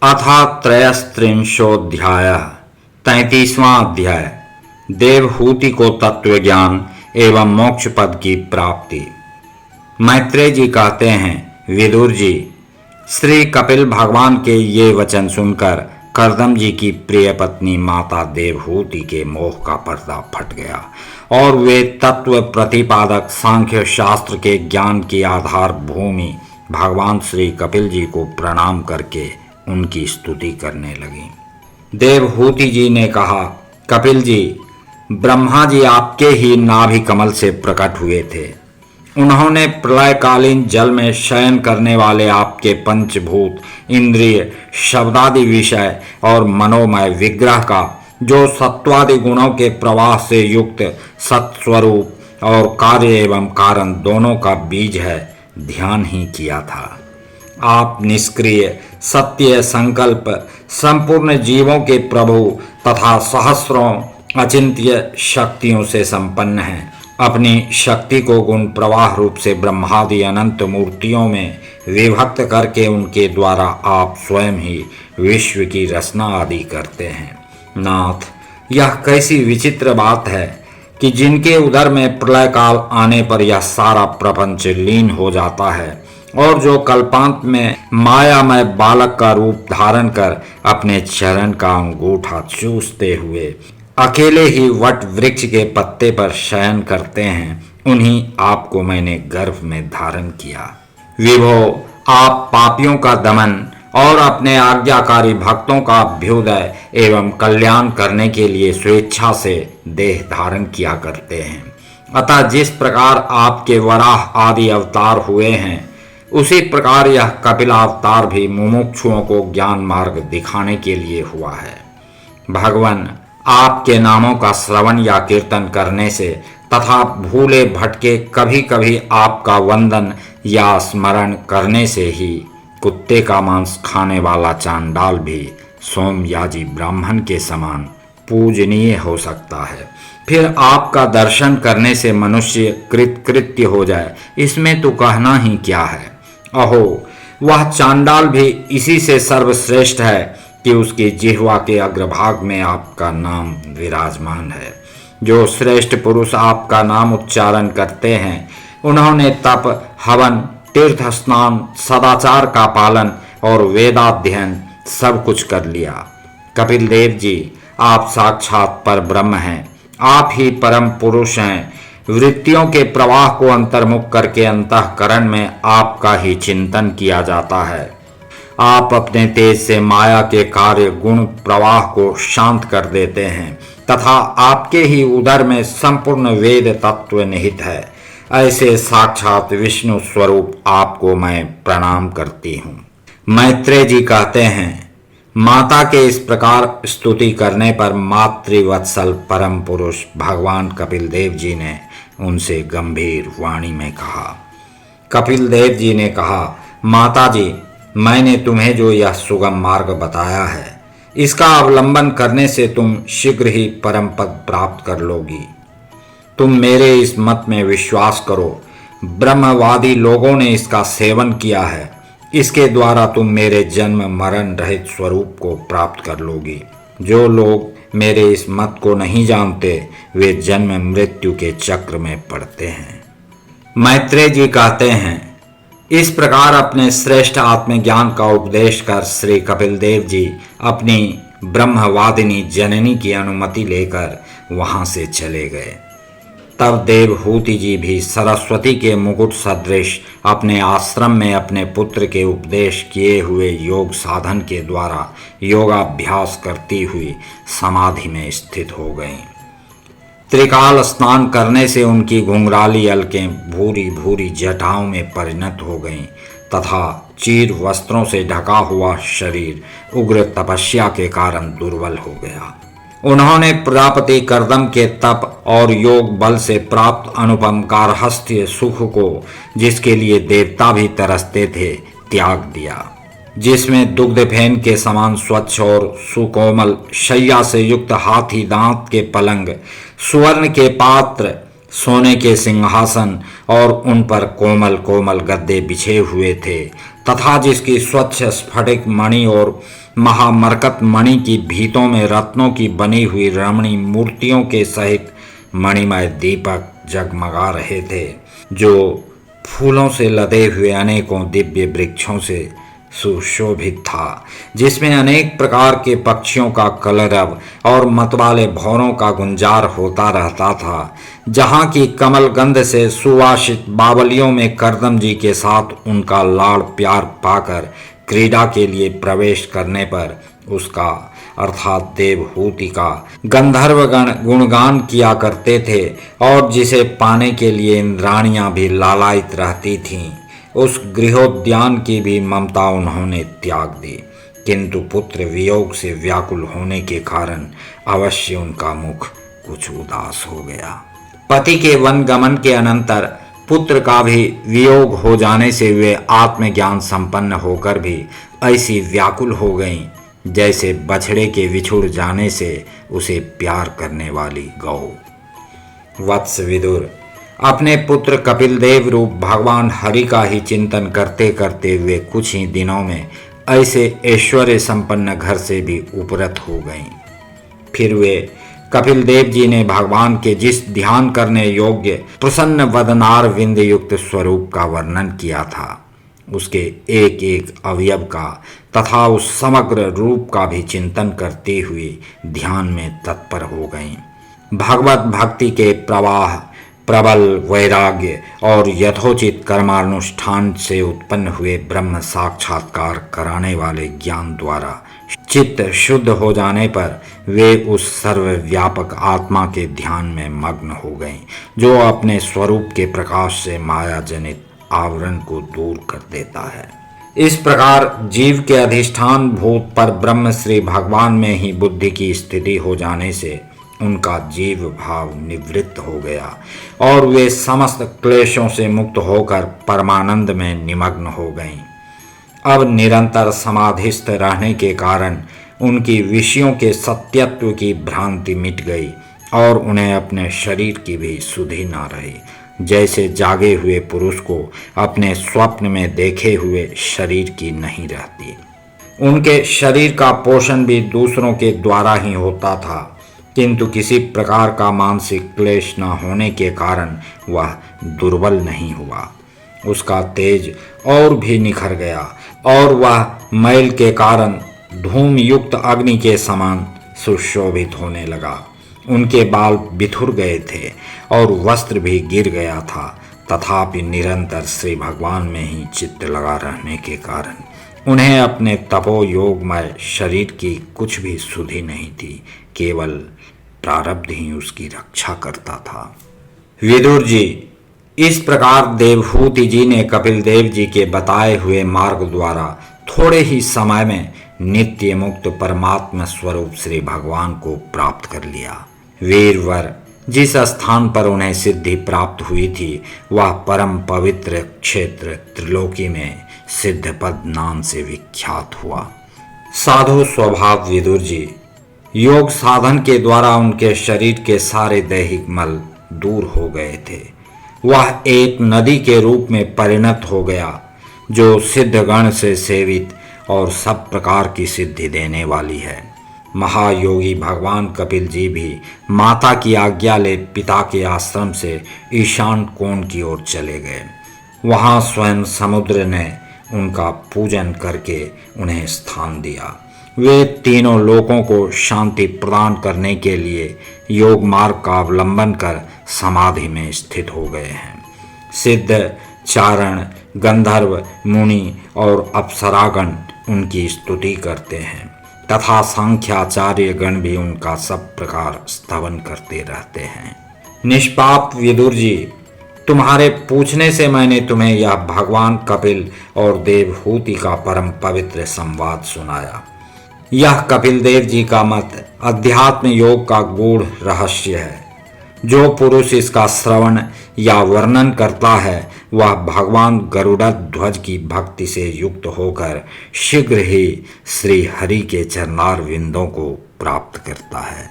अथ त्रयस्त्रिंशोऽध्यायः 33वां अध्याय देवहूति को तत्व ज्ञान एवं मोक्ष पद की प्राप्ति। मैत्रेय जी कहते हैं, विदुर जी, श्री कपिल भगवान के ये वचन सुनकर कर्दम जी की प्रिय पत्नी माता देवहूति के मोह का पर्दा फट गया और वे तत्व प्रतिपादक सांख्य शास्त्र के ज्ञान की आधार भूमि भगवान श्री कपिल जी को प्रणाम करके उनकी स्तुति करने लगी। देवहूति जी ने कहा, कपिल जी, ब्रह्मा जी आपके ही नाभि कमल से प्रकट हुए थे। उन्होंने प्रलयकालीन जल में शयन करने वाले आपके पंचभूत, इंद्रिय, शब्दादि विषय और मनोमय विग्रह का, जो सत्वादि गुणों के प्रवाह से युक्त सत्स्वरूप और कार्य एवं कारण दोनों का बीज है, ध्यान ही किया था। आप निष्क्रिय, सत्य संकल्प, संपूर्ण जीवों के प्रभु तथा सहस्रों अचिंत्य शक्तियों से संपन्न हैं। अपनी शक्ति को गुण प्रवाह रूप से ब्रह्मादि अनंत मूर्तियों में विभक्त करके उनके द्वारा आप स्वयं ही विश्व की रचना आदि करते हैं। नाथ, यह कैसी विचित्र बात है कि जिनके उदर में प्रलय काल आने पर यह सारा प्रपंच लीन हो जाता है और जो कल्पांत में मायामय बालक का रूप धारण कर अपने चरण का अंगूठा चूसते हुए अकेले ही वट वृक्ष के पत्ते पर शयन करते हैं, उन्हीं आपको मैंने गर्भ में धारण किया। विभो, आप पापियों का दमन और अपने आज्ञाकारी भक्तों का अभ्युदय एवं कल्याण करने के लिए स्वेच्छा से देह धारण किया करते हैं। अतः जिस प्रकार आपके वराह आदि अवतार हुए हैं, उसी प्रकार यह कपिलावतार भी मुमुक्षुओं को ज्ञान मार्ग दिखाने के लिए हुआ है। भगवान, आपके नामों का श्रवण या कीर्तन करने से तथा भूले भटके कभी कभी आपका वंदन या स्मरण करने से ही कुत्ते का मांस खाने वाला चांडाल भी सोमयाजी ब्राह्मण के समान पूजनीय हो सकता है। फिर आपका दर्शन करने से मनुष्य कृतकृत्य हो जाए, इसमें तो कहना ही क्या है। अहो, वह चांडाल भी इसी से सर्वश्रेष्ठ है कि उसकी जिह्वा के अग्रभाग में आपका नाम विराजमान है। जो श्रेष्ठ पुरुष आपका नाम उच्चारण करते हैं, उन्होंने तप, हवन, तीर्थ स्नान, सदाचार का पालन और वेदाध्ययन सब कुछ कर लिया। कपिल देव जी, आप साक्षात पर ब्रह्म हैं। आप ही परम पुरुष हैं। वृत्तियों के प्रवाह को अंतर्मुख करके अंतःकरण में आपका ही चिंतन किया जाता है। आप अपने तेज से माया के कार्य गुण प्रवाह को शांत कर देते हैं तथा आपके ही उदर में संपूर्ण वेद तत्व निहित है। ऐसे साक्षात विष्णु स्वरूप आपको मैं प्रणाम करती हूँ। मैत्रेय जी कहते हैं, माता के इस प्रकार स्तुति करने पर मातृवत्सल परम पुरुष भगवान कपिल देव जी ने उनसे गंभीर वाणी में कहा। कपिल देव जी ने कहा, माता जी, मैंने तुम्हें जो यह सुगम मार्ग बताया है, इसका अवलंबन करने से तुम शीघ्र ही परम पद प्राप्त कर लोगी। तुम मेरे इस मत में विश्वास करो। ब्रह्मवादी लोगों ने इसका सेवन किया है। इसके द्वारा तुम मेरे जन्म मरण रहित स्वरूप को प्राप्त कर लोगी। जो लोग मेरे इस मत को नहीं जानते, वे जन्म मृत्यु के चक्र में पड़ते हैं। मैत्रेय जी कहते हैं, इस प्रकार अपने श्रेष्ठ आत्मज्ञान का उपदेश कर श्री कपिल देव जी अपनी ब्रह्मवादिनी जननी की अनुमति लेकर वहां से चले गए। तब देवहूति जी भी सरस्वती के मुकुट सदृश अपने आश्रम में अपने पुत्र के उपदेश किए हुए योग साधन के द्वारा योगाभ्यास करती हुई समाधि में स्थित हो गईं। त्रिकाल स्नान करने से उनकी घुंघराली अलकें भूरी भूरी जटाओं में परिणत हो गईं तथा चीर वस्त्रों से ढका हुआ शरीर उग्र तपस्या के कारण दुर्बल हो गया। उन्होंने प्रजापति कर्दम के तप और योग बल से प्राप्त अनुपम गार्हस्थ्य सुख को, जिसके लिए देवता भी तरसते थे, त्याग दिया। जिसमें दुग्धफेन के समान स्वच्छ और सुकोमल शैया से युक्त हाथी दांत के पलंग, सुवर्ण के पात्र, सोने के सिंहासन और उन पर कोमल कोमल गद्दे बिछे हुए थे तथा जिसकी स्वच्छ स्फटिक मणि और महामरकत मणि की भीतों में रत्नों की बनी हुई रमणी मूर्तियों के सहित मणिमय दीपक जगमगा रहे थे, जो फूलों से लदे हुए अनेकों दिव्य वृक्षों से सुशोभित था, जिसमें अनेक प्रकार के पक्षियों का कलरव और मतवाले भौरों का गुंजार होता रहता था। जहाँ की कमल गंध से सुवासित बावलियों में करदम जी के साथ उनका लाड़ प्यार पाकर क्रीड़ा के लिए प्रवेश करने पर उसका अर्थात देवहूति का गंधर्वगण गुणगान किया करते थे, और जिसे पाने के लिए इंद्राणियां भी लालायित रहती थीं, उस गृहोद्यान की भी ममता उन्होंने त्याग दी। किंतु पुत्र वियोग से व्याकुल होने के कारण अवश्य उनका मुख कुछ उदास हो गया। पति के वन गमन के अनंतर पुत्र का भी वियोग हो जाने से वे आत्मज्ञान संपन्न होकर भी ऐसी व्याकुल हो गईं, जैसे बछड़े के विछुड़ जाने से उसे प्यार करने वाली गौ। वत्स विदुर, अपने पुत्र कपिल देव रूप भगवान हरि का ही चिंतन करते करते वे कुछ ही दिनों में ऐसे ऐश्वर्य संपन्न घर से भी उपरत हो गईं। फिर वे कपिल देव जी ने भगवान के जिस ध्यान करने योग्य प्रसन्न वदनार विंद युक्त स्वरूप का वर्णन किया था, उसके एक एक अवयव का तथा उस समग्र रूप का भी चिंतन करते हुए ध्यान में तत्पर हो गईं। भगवत भक्ति के प्रवाह, प्रबल वैराग्य और यथोचित कर्मानुष्ठान से उत्पन्न हुए ब्रह्म साक्षात्कार कराने वाले ज्ञान द्वारा चित्त शुद्ध हो जाने पर वे उस सर्वव्यापक आत्मा के ध्यान में मग्न हो गईं, जो अपने स्वरूप के प्रकाश से माया जनित आवरण को दूर कर देता है। इस प्रकार जीव के अधिष्ठान भूत पर ब्रह्म श्री भगवान में ही बुद्धि की स्थिति हो जाने से उनका जीव भाव निवृत्त हो गया और वे समस्त क्लेशों से मुक्त होकर परमानंद में निमग्न हो गईं। अब निरंतर समाधिस्थ रहने के कारण उनकी विषयों के सत्यत्व की भ्रांति मिट गई और उन्हें अपने शरीर की भी सुधि न रही, जैसे जागे हुए पुरुष को अपने स्वप्न में देखे हुए शरीर की नहीं रहती। उनके शरीर का पोषण भी दूसरों के द्वारा ही होता था, किंतु किसी प्रकार का मानसिक क्लेश न होने के कारण वह दुर्बल नहीं हुआ। उसका तेज और भी निखर गया और वह मैल के कारण धूम युक्त अग्नि के समान सुशोभित होने लगा। उनके बाल बिथुर गए थे और वस्त्र भी गिर गया था, तथापि निरंतर श्री भगवान में ही चित्त लगा रहने के कारण उन्हें अपने तपो योगमय शरीर की कुछ भी सुधि नहीं थी, केवल प्रारब्ध ही उसकी रक्षा करता था। विदुर जी, इस प्रकार देवहूति जी ने कपिल देव जी के बताए हुए मार्ग द्वारा थोड़े ही समय में नित्य मुक्त परमात्मा स्वरूप श्री भगवान को प्राप्त कर लिया। वीरवर, जिस स्थान पर उन्हें सिद्धि प्राप्त हुई थी वह परम पवित्र क्षेत्र त्रिलोकी में सिद्धपद नाम से विख्यात हुआ। साधु स्वभाव विदुर जी, योग साधन के द्वारा उनके शरीर के सारे दैहिक मल दूर हो गए थे। वह एक नदी के रूप में परिणत हो गया, जो सिद्धगण से सेवित और सब प्रकार की सिद्धि देने वाली है। महायोगी भगवान कपिल जी भी माता की आज्ञा ले पिता के आश्रम से ईशान कोण की ओर चले गए। वहाँ स्वयं समुद्र ने उनका पूजन करके उन्हें स्थान दिया। वे तीनों लोकों को शांति प्रदान करने के लिए योग मार्ग का अवलंबन कर समाधि में स्थित हो गए हैं। सिद्ध, चारण, गंधर्व, मुनि और अप्सरागण उनकी स्तुति करते हैं तथा सांख्याचार्य गण भी उनका सब प्रकार स्तवन करते रहते हैं। निष्पाप विदुर जी, तुम्हारे पूछने से मैंने तुम्हें यह भगवान कपिल और देवहूति का परम पवित्र संवाद सुनाया। यह कपिल देव जी का मत अध्यात्म योग का गूढ़ रहस्य है। जो पुरुष इसका श्रवण या वर्णन करता है वह भगवान गरुड़ध्वज की भक्ति से युक्त होकर शीघ्र ही श्री हरि के चरणार विंदों को प्राप्त करता है।